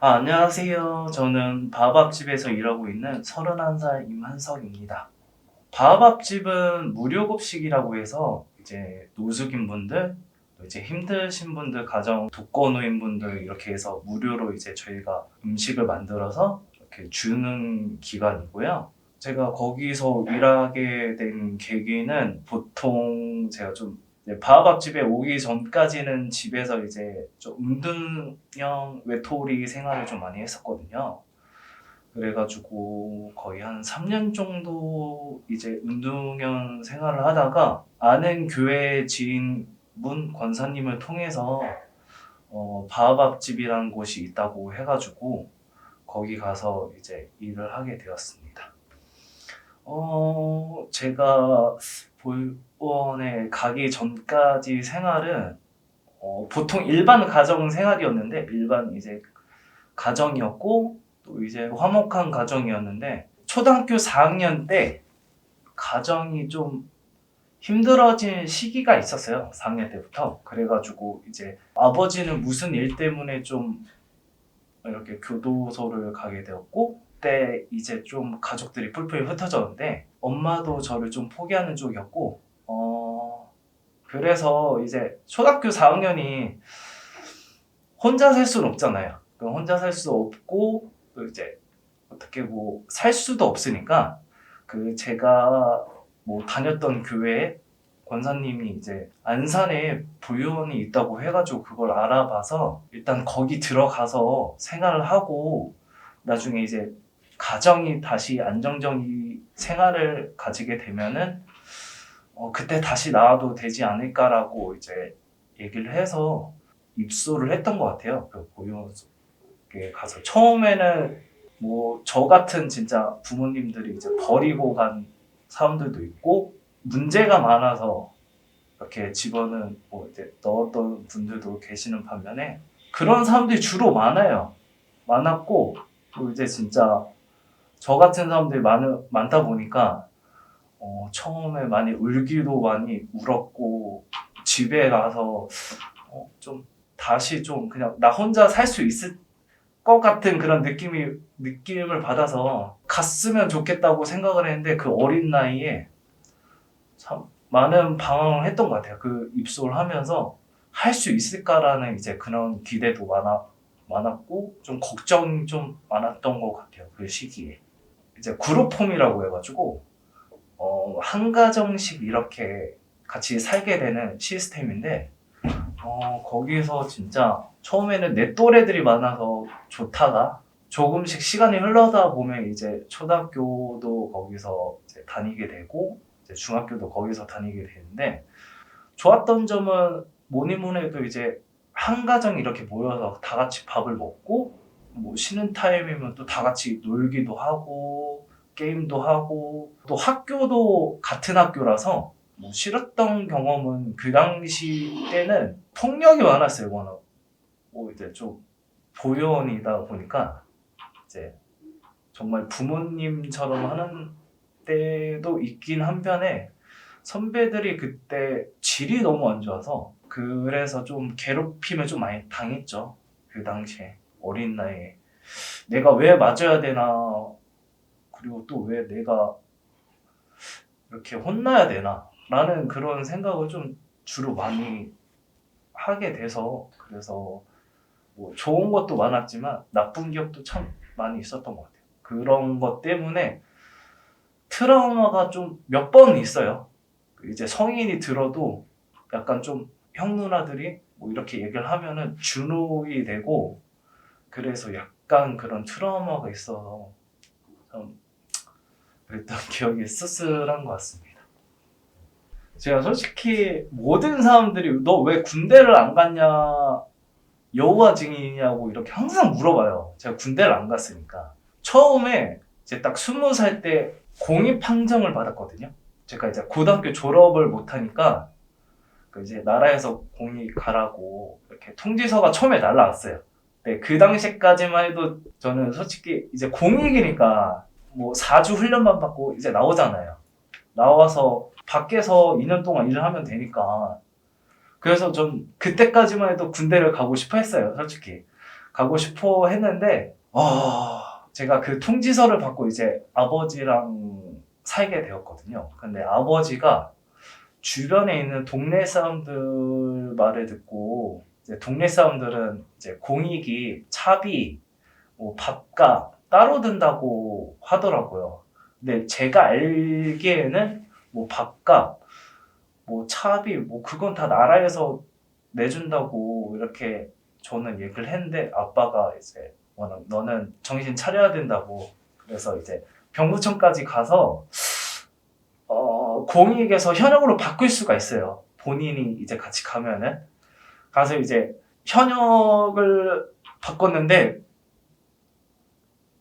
안녕하세요. 저는 바밥집에서 일하고 있는 31살 임한석입니다. 바밥집은 무료급식이라고 해서 이제 노숙인 분들, 또 이제 힘드신 분들, 가정 독거노인 분들 이렇게 해서 무료로 이제 저희가 음식을 만들어서 이렇게 주는 기관이고요. 제가 거기서 일하게 된 계기는 보통 제가 좀 바하밥집에 오기 전까지는 집에서 이제 좀 운동형 외톨이 생활을 좀 많이 했었거든요. 그래가지고 거의 한 3년 정도 이제 운동형 생활을 하다가 아는 교회 지인분 권사님을 통해서 바하밥집이라는 곳이 있다고 해가지고 거기 가서 이제 일을 하게 되었습니다. 제가 볼원에 가기 전까지 생활은 보통 일반 가정 생활이었는데 일반 이제 가정이었고 또 이제 화목한 가정이었는데 초등학교 4학년 때 가정이 좀 힘들어진 시기가 있었어요. 4학년 때부터. 그래가지고 이제 아버지는 무슨 일 때문에 좀 이렇게 교도소를 가게 되었고 그때 이제 좀 가족들이 뿔뿔이 흩어졌는데 엄마도 저를 좀 포기하는 쪽이었고 그래서 이제 초등학교 4학년이 혼자 살 수는 없잖아요. 그럼 혼자 살 수 없고 또 이제 어떻게 뭐 살 수도 없으니까 그 제가 뭐 다녔던 교회에 권사님이 이제 안산에 보육원이 있다고 해가지고 그걸 알아봐서 일단 거기 들어가서 생활을 하고 나중에 이제 가정이 다시 안정적인 생활을 가지게 되면은 그때 다시 나와도 되지 않을까라고 이제 얘기를 해서 입소를 했던 것 같아요. 그 보육원에 가서 처음에는 뭐 저 같은 진짜 부모님들이 이제 버리고 간 사람들도 있고 문제가 많아서 이렇게 집어는 뭐 이제 넣었던 분들도 계시는 반면에 그런 사람들이 주로 많아요. 많았고 또 이제 진짜 저 같은 사람들이 많다 보니까 처음에 많이 울기도 많이 울었고 집에 가서 좀 다시 좀 그냥 나 혼자 살 수 있을 것 같은 그런 느낌을 받아서 갔으면 좋겠다고 생각을 했는데 그 어린 나이에 참 많은 방황을 했던 것 같아요. 그 입소를 하면서 할 수 있을까라는 이제 그런 기대도 많았고 좀 걱정이 좀 많았던 것 같아요. 그 시기에. 이제 그룹홈이라고 해가지고 한 가정씩 이렇게 같이 살게 되는 시스템인데 거기서 진짜 처음에는 내 또래들이 많아서 좋다가 조금씩 시간이 흘러다 보면 이제 초등학교도 거기서 이제 다니게 되고 이제 중학교도 거기서 다니게 되는데 좋았던 점은 뭐니 뭐니 해도 이제 한 가정 이렇게 모여서 다 같이 밥을 먹고 뭐 쉬는 타임이면 또 다 같이 놀기도 하고 게임도 하고 또 학교도 같은 학교라서 뭐 싫었던 경험은 그 당시 때는 폭력이 많았어요. 워낙 뭐 이제 좀 보연이다 보니까 이제 정말 부모님처럼 하는 때도 있긴 한편에 선배들이 그때 질이 너무 안 좋아서 그래서 좀 괴롭힘을 좀 많이 당했죠. 그 당시에 어린 나이에 내가 왜 맞아야 되나 그리고 또 왜 내가 이렇게 혼나야 되나 라는 그런 생각을 좀 주로 많이 하게 돼서 그래서 뭐 좋은 것도 많았지만 나쁜 기억도 참 많이 있었던 것 같아요. 그런 것 때문에 트라우마가 좀 몇 번 있어요. 이제 성인이 들어도 약간 좀 형 누나들이 뭐 이렇게 얘기를 하면은 준우이 되고 그래서 약간 그런 트라우마가 있어서 좀 그랬던 기억이 씁쓸한 것 같습니다. 제가 솔직히 모든 사람들이 너 왜 군대를 안 갔냐 여호와 증인이냐고 이렇게 항상 물어봐요. 제가 군대를 안 갔으니까. 처음에 이제 딱 20살 때 공입 판정을 받았거든요. 제가 이제 고등학교 졸업을 못하니까 그 이제 나라에서 공입 가라고 이렇게 통지서가 처음에 날라왔어요. 네, 그 당시까지만 해도 저는 솔직히 이제 공익이니까 뭐 4주 훈련만 받고 이제 나오잖아요. 나와서 밖에서 2년 동안 일을 하면 되니까. 그래서 전 그때까지만 해도 군대를 가고 싶어 했어요, 솔직히. 가고 싶어 했는데 제가 그 통지서를 받고 이제 아버지랑 살게 되었거든요. 근데 아버지가 주변에 있는 동네 사람들 말을 듣고 이제 동네 사람들은 이제 공익이 차비, 뭐 밥값 따로 든다고 하더라고요. 근데 제가 알기에는 뭐 밥값, 뭐 차비, 뭐 그건 다 나라에서 내준다고 이렇게 저는 얘기를 했는데 아빠가 이제 너는 정신 차려야 된다고 그래서 이제 병무청까지 가서 공익에서 현역으로 바꿀 수가 있어요. 본인이 이제 같이 가서 이제 현역을 바꿨는데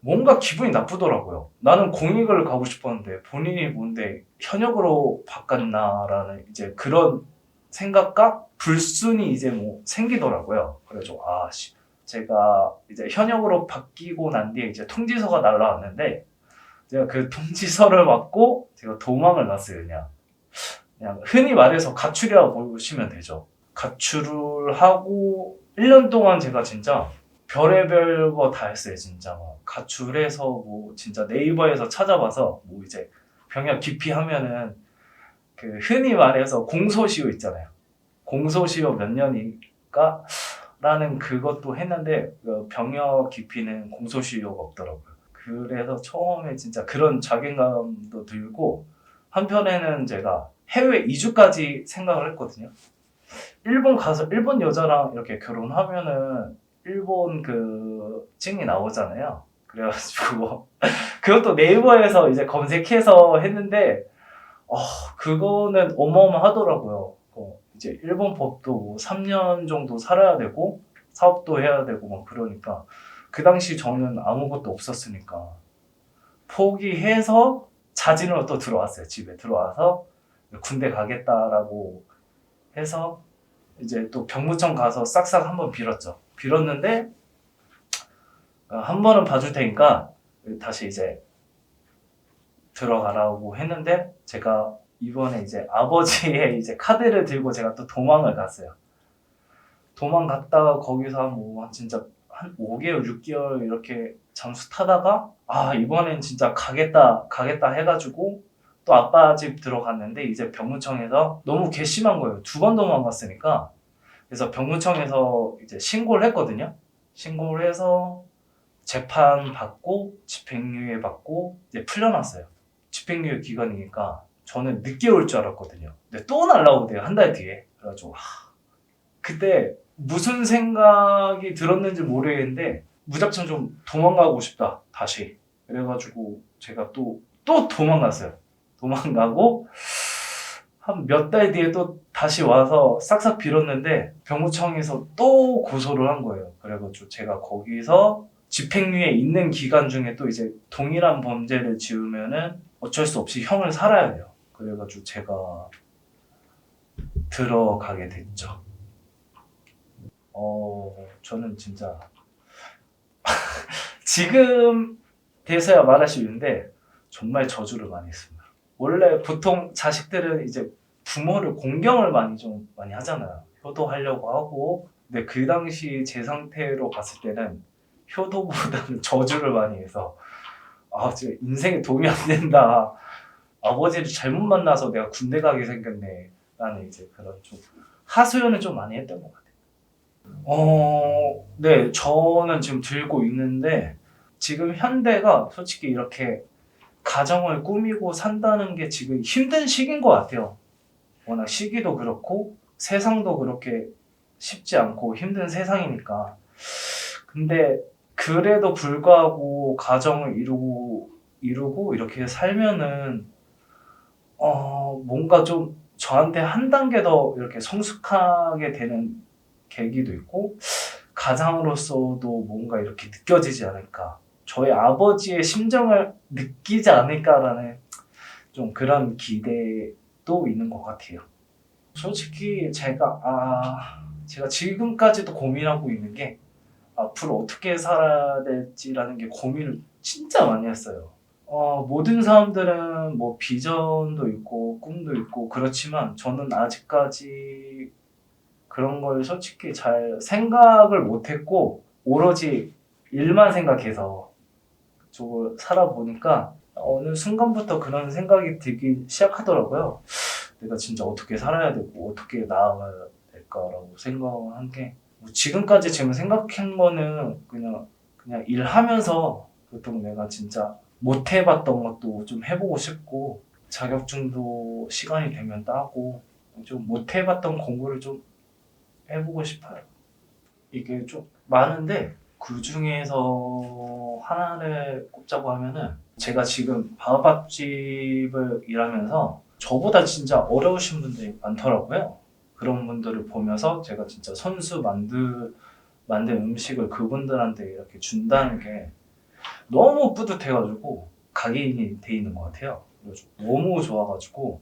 뭔가 기분이 나쁘더라고요. 나는 공익을 가고 싶었는데 본인이 뭔데 현역으로 바꿨나라는 이제 그런 생각과 불순이 이제 뭐 생기더라고요. 그래서 제가 이제 현역으로 바뀌고 난 뒤에 이제 통지서가 날라왔는데 제가 그 통지서를 받고 제가 도망을 갔어요. 그냥 흔히 말해서 가출이라고 보시면 되죠. 가출을 하고 1년 동안 제가 진짜 별의별 거 다 했어요. 진짜 막 가출해서 뭐 진짜 네이버에서 찾아봐서 뭐 이제 병역 기피하면은 그 흔히 말해서 공소시효 있잖아요. 공소시효 몇 년이니까 라는 그것도 했는데 그 병역 기피는 공소시효가 없더라고요. 그래서 처음에 진짜 그런 자괴감도 들고 한편에는 제가 해외 이주까지 생각을 했거든요. 일본 가서 일본 여자랑 이렇게 결혼하면은 일본 그 찡이 나오잖아요. 그래가지고 그것도 네이버에서 이제 검색해서 했는데 그거는 어마어마하더라고요. 이제 일본 법도 뭐 3년 정도 살아야 되고 사업도 해야 되고 막 그러니까 그 당시 저는 아무것도 없었으니까 포기해서 자진으로 또 들어왔어요. 집에 들어와서 군대 가겠다라고 해서 이제 또 병무청 가서 싹싹 한번 빌었죠. 빌었는데 한 번은 봐줄 테니까 다시 이제 들어가라고 했는데 제가 이번에 이제 아버지의 이제 카드를 들고 제가 또 도망을 갔어요. 도망갔다가 거기서 진짜 한 5개월, 6개월 이렇게 잠수 타다가 이번엔 진짜 가겠다 해가지고 또 아빠 집 들어갔는데 이제 병무청에서 너무 괘씸한 거예요. 2번 도망갔으니까. 그래서 병무청에서 이제 신고를 했거든요. 신고를 해서 재판 받고 집행유예 받고 이제 풀려났어요. 집행유예 기간이니까 저는 늦게 올 줄 알았거든요. 근데 또 날라오대요. 한 달 뒤에. 그래가지고 그때 무슨 생각이 들었는지 모르겠는데 무작정 좀 도망가고 싶다 다시. 그래가지고 제가 또 도망갔어요. 도망가고 한 몇 달 뒤에 또 다시 와서 싹싹 빌었는데 병무청에서 또 고소를 한 거예요. 그래가지고 제가 거기서 집행유예 있는 기간 중에 또 이제 동일한 범죄를 지으면은 어쩔 수 없이 형을 살아야 돼요. 그래가지고 제가 들어가게 됐죠. 저는 진짜 지금 돼서야 말할 수 있는데 정말 저주를 많이 했습니다. 원래 보통 자식들은 이제 부모를 공경을 많이 하잖아요. 효도하려고 하고. 근데 그 당시 제 상태로 봤을 때는 효도보다는 저주를 많이 해서 진짜 인생에 도움이 안 된다. 아버지를 잘못 만나서 내가 군대 가게 생겼네. 라는 이제 그런 좀 하소연을 좀 많이 했던 것 같아요. 네, 저는 지금 들고 있는데 지금 현대가 솔직히 이렇게 가정을 꾸미고 산다는 게 지금 힘든 시기인 것 같아요. 워낙 시기도 그렇고 세상도 그렇게 쉽지 않고 힘든 세상이니까. 근데 그래도 불구하고 가정을 이루고 이렇게 살면은 뭔가 좀 저한테 한 단계 더 이렇게 성숙하게 되는 계기도 있고 가장으로서도 뭔가 이렇게 느껴지지 않을까. 저희 아버지의 심정을 느끼지 않을까라는 좀 그런 기대도 있는 것 같아요. 솔직히 제가 지금까지도 고민하고 있는 게 앞으로 어떻게 살아야 될지라는 게 고민을 진짜 많이 했어요. 모든 사람들은 뭐 비전도 있고 꿈도 있고 그렇지만 저는 아직까지 그런 걸 솔직히 잘 생각을 못했고 오로지 일만 생각해서 쪽을 살아보니까 어느 순간부터 그런 생각이 들기 시작하더라고요. 내가 진짜 어떻게 살아야 되고 어떻게 나아가야 될까라고 생각을 한 게, 지금까지 지금 생각한 거는 그냥 일하면서 보통 내가 진짜 못 해봤던 것도 좀 해보고 싶고, 자격증도 시간이 되면 따고, 좀 못 해봤던 공부를 좀 해보고 싶어요. 이게 좀 많은데 그 중에서 하나를 꼽자고 하면은, 제가 지금 방어밥집을 일하면서 저보다 진짜 어려우신 분들이 많더라고요. 그런 분들을 보면서 제가 진짜 선수 만든 음식을 그분들한테 이렇게 준다는 게 너무 뿌듯해가지고 각인이 돼 있는 것 같아요. 그래가지고 너무 좋아가지고,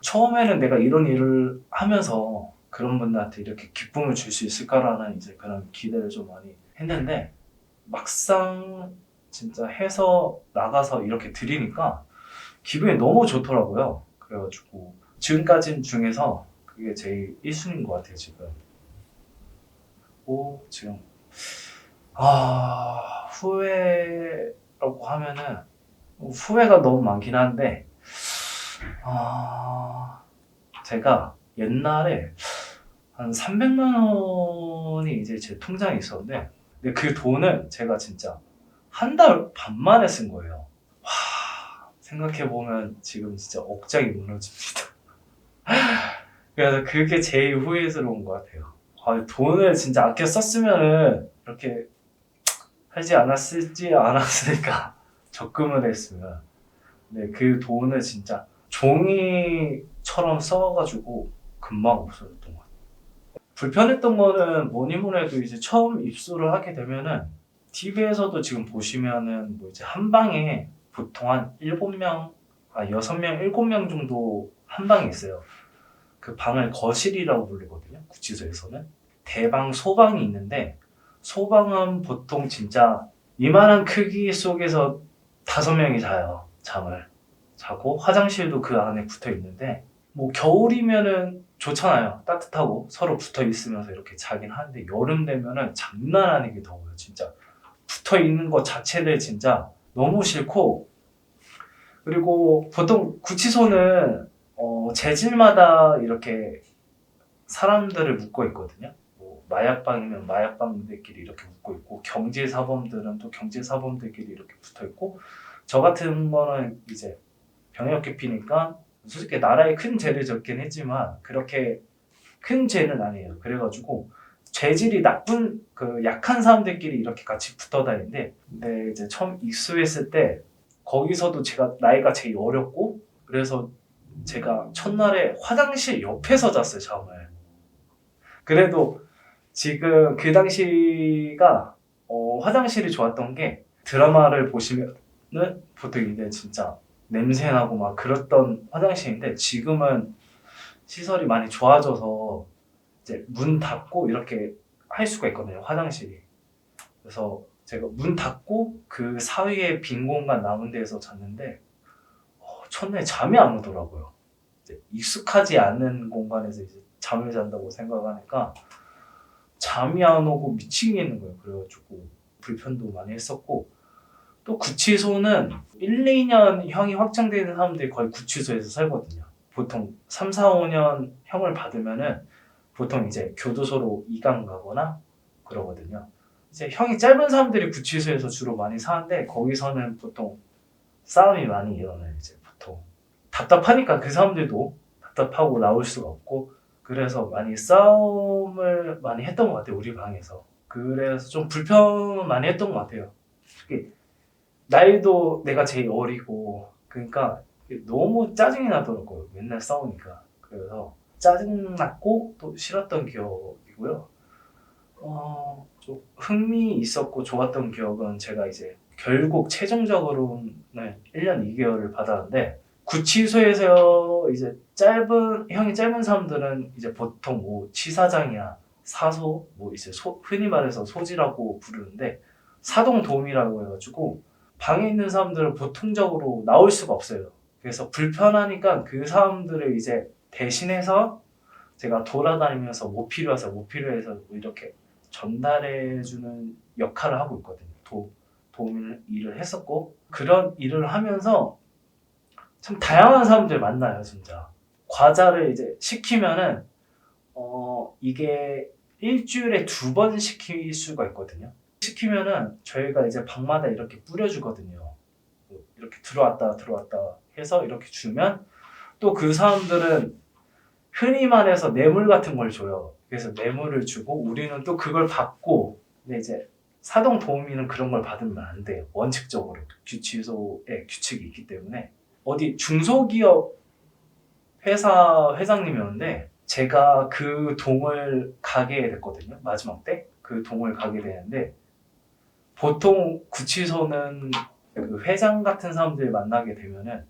처음에는 내가 이런 일을 하면서 그런 분들한테 이렇게 기쁨을 줄 수 있을까라는 이제 그런 기대를 좀 많이 했는데, 막상 진짜 해서 나가서 이렇게 드리니까 기분이 너무 좋더라고요. 그래가지고 지금까지 중에서 그게 제일 1순위인 것 같아요, 지금. 지금 후회라고 하면은 후회가 너무 많긴 한데, 제가 옛날에 한 300만 원이 이제 제 통장에 있었는데, 근데 그 돈을 제가 진짜 한 달 반 만에 쓴 거예요. 생각해보면 지금 진짜 억장이 무너집니다. 그래서 그게 제일 후회스러운 것 같아요. 돈을 진짜 아껴 썼으면은 이렇게 하지 않았으니까 적금을 했으면. 근데 그 돈을 진짜 종이처럼 써가지고 금방 없어졌던 것 같아요. 불편했던 거는 뭐니 뭐니 해도 이제 처음 입수를 하게 되면은, TV에서도 지금 보시면은 뭐 이제 한 방에 보통 한 6명, 7명 정도 한 방에 있어요. 그 방을 거실이라고 부르거든요, 구치소에서는. 대방, 소방이 있는데, 소방은 보통 진짜 이만한 크기 속에서 5명이 자요. 잠을 자고 화장실도 그 안에 붙어 있는데, 뭐 겨울이면은 좋잖아요. 따뜻하고 서로 붙어 있으면서 이렇게 자긴 하는데, 여름 되면은 장난 아니게 더워요. 진짜 붙어 있는 것 자체를 진짜 너무 싫고, 그리고 보통 구치소는 재질마다 이렇게 사람들을 묶어 있거든요. 뭐 마약방이면 마약방들끼리 이렇게 묶어 있고, 경제사범들은 또 경제사범들끼리 이렇게 붙어 있고, 저 같은 거는 이제 병역 기피니까 솔직히 나라에 큰 죄를 졌긴 했지만 그렇게 큰 죄는 아니에요. 그래가지고 죄질이 나쁜 그 약한 사람들끼리 이렇게 같이 붙어 다니는데, 근데 이제 처음 입수했을 때 거기서도 제가 나이가 제일 어렸고, 그래서 제가 첫날에 화장실 옆에서 잤어요, 잠을. 그래도 지금 그 당시가 화장실이 좋았던 게, 드라마를 보시면은 보통 이제 진짜 냄새나고 막 그랬던 화장실인데, 지금은 시설이 많이 좋아져서 이제 문 닫고 이렇게 할 수가 있거든요, 화장실이. 그래서 제가 문 닫고 그 사이에 빈 공간 남은 데에서 잤는데, 첫날에 잠이 안 오더라고요. 이제 익숙하지 않은 공간에서 이제 잠을 잔다고 생각하니까 잠이 안 오고 미치겠는 거예요. 그래가지고 불편도 많이 했었고, 또 구치소는 1, 2년 형이 확정되는 사람들이 거의 구치소에서 살거든요. 보통 3, 4, 5년 형을 받으면은 보통 이제 교도소로 이관 가거나 그러거든요. 이제 형이 짧은 사람들이 구치소에서 주로 많이 사는데, 거기서는 보통 싸움이 많이 일어나요. 이제 보통 답답하니까 그 사람들도 답답하고 나올 수가 없고, 그래서 많이 싸움을 많이 했던 것 같아요, 우리 방에서. 그래서 좀 불편 많이 했던 것 같아요. 특히 나이도 내가 제일 어리고, 그러니까 너무 짜증이 나더라고요, 맨날 싸우니까. 그래서 짜증났고 또 싫었던 기억이고요. 좀 흥미 있었고 좋았던 기억은, 제가 이제 결국 최종적으로는 1년 2개월을 받았는데, 구치소에서 이제 형이 짧은 사람들은 이제 보통 뭐 치사장이야, 사소, 뭐 이제 흔히 말해서 소지라고 부르는데, 사동도움이라고 해가지고 방에 있는 사람들은 보통적으로 나올 수가 없어요. 그래서 불편하니까 그 사람들을 이제 대신해서 제가 돌아다니면서 뭐 필요해서 뭐 이렇게 전달해주는 역할을 하고 있거든요. 도움 일을 했었고 그런 일을 하면서 참 다양한 사람들 만나요, 진짜. 과자를 이제 시키면은 이게 일주일에 2번 시킬 수가 있거든요. 시키면은 저희가 이제 방마다 이렇게 뿌려주거든요. 이렇게 들어왔다 해서 이렇게 주면 또 그 사람들은 흔히 말해서 뇌물 같은 걸 줘요. 그래서 뇌물을 주고 우리는 또 그걸 받고, 근데 이제 사동 도우미는 그런 걸 받으면 안 돼요. 원칙적으로 규치소에 규칙이 있기 때문에. 어디 중소기업 회사 회장님이었는데 제가 그 동을 가게 됐거든요. 마지막 때 그 동을 가게 되는데 보통 구치소는 그 회장 같은 사람들 만나게 되면은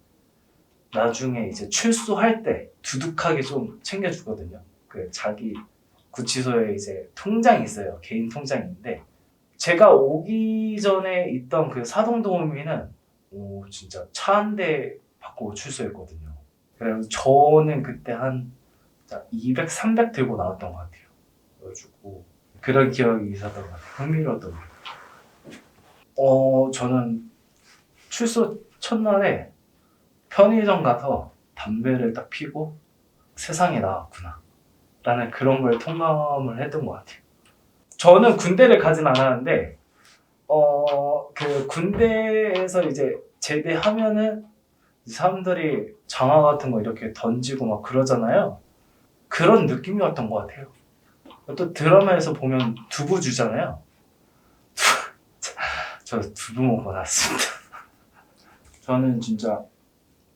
나중에 이제 출소할 때 두둑하게 좀 챙겨주거든요. 그 자기 구치소에 이제 통장이 있어요. 개인 통장인데 제가 오기 전에 있던 그 사동도우미는 진짜 차 한 대 받고 출소했거든요. 그래서 저는 그때 한 200, 300 들고 나왔던 것 같아요. 그래가지고 그런 기억이 있었던 것 같아요. 흥미로웠던 것 같아요. 저는 출소 첫날에 편의점 가서 담배를 딱 피고 세상에 나왔구나 라는 그런 걸 통감을 했던 것 같아요. 저는 군대를 가진 않았는데 그 군대에서 이제 제대하면은 사람들이 장화 같은 거 이렇게 던지고 막 그러잖아요. 그런 느낌이었던 것 같아요. 또 드라마에서 보면 두부 주잖아요. 저 두부 먹고 났습니다. 저는 진짜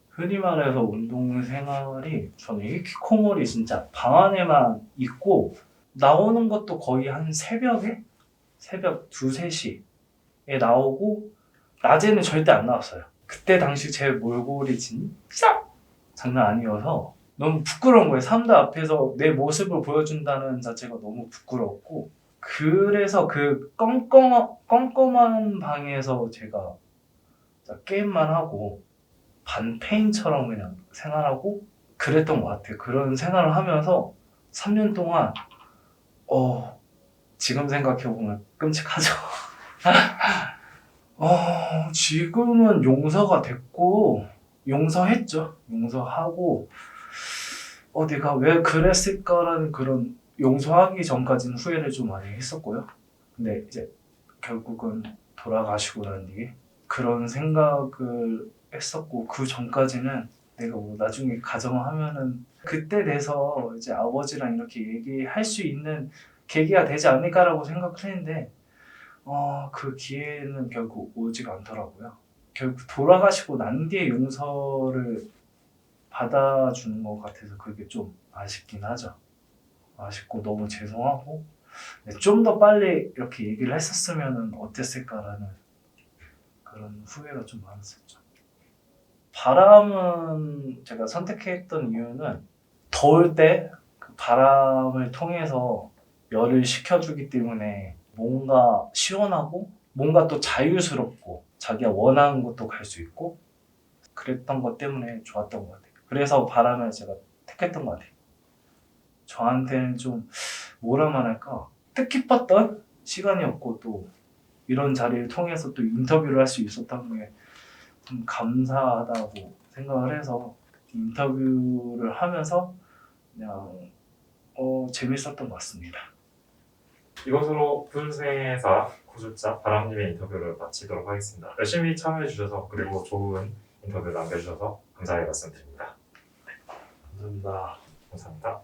흔히 말해서 운동 생활이 저는 히키코모리 진짜 방 안에만 있고 나오는 것도 거의 한 새벽 2, 3시에 나오고 낮에는 절대 안 나왔어요. 그때 당시 제 몰골이 진짜 장난 아니어서 너무 부끄러운 거예요. 사람들 앞에서 내 모습을 보여준다는 자체가 너무 부끄럽고 그래서 그 껌껌한 방에서 제가 게임만 하고 반페인처럼 그냥 생활하고 그랬던 것 같아요. 그런 생활을 하면서 3년 동안 지금 생각해보면 끔찍하죠. 지금은 용서가 됐고 용서했죠. 용서하고 내가 왜 그랬을까라는 그런 용서하기 전까지는 후회를 좀 많이 했었고요. 근데 이제 결국은 돌아가시고 난 뒤에 그런 생각을 했었고 그 전까지는 내가 뭐 나중에 가정하면은 그때 돼서 이제 아버지랑 이렇게 얘기할 수 있는 계기가 되지 않을까라고 생각을 했는데 그 기회는 결국 오지가 않더라고요. 결국 돌아가시고 난 뒤에 용서를 받아주는 것 같아서 그게 좀 아쉽긴 하죠. 아쉽고 너무 죄송하고 좀 더 빨리 이렇게 얘기를 했었으면 어땠을까라는 그런 후회가 좀 많았었죠. 바람은 제가 선택했던 이유는 더울 때 그 바람을 통해서 열을 식혀주기 때문에 뭔가 시원하고 뭔가 또 자유스럽고 자기가 원하는 곳도 갈 수 있고 그랬던 것 때문에 좋았던 것 같아요. 그래서 바람을 제가 택했던 것 같아요. 저한테는 좀 뭐라 말할까 뜻깊었던 시간이었고 또 이런 자리를 통해서 또 인터뷰를 할 수 있었던 게 좀 감사하다고 생각을 해서 인터뷰를 하면서 그냥 재밌었던 것 같습니다. 이것으로 구술생회사 구술자 바람님의 인터뷰를 마치도록 하겠습니다. 열심히 참여해주셔서 그리고 좋은 인터뷰 남겨주셔서 감사의 말씀드립니다. 감사합니다. 감사합니다.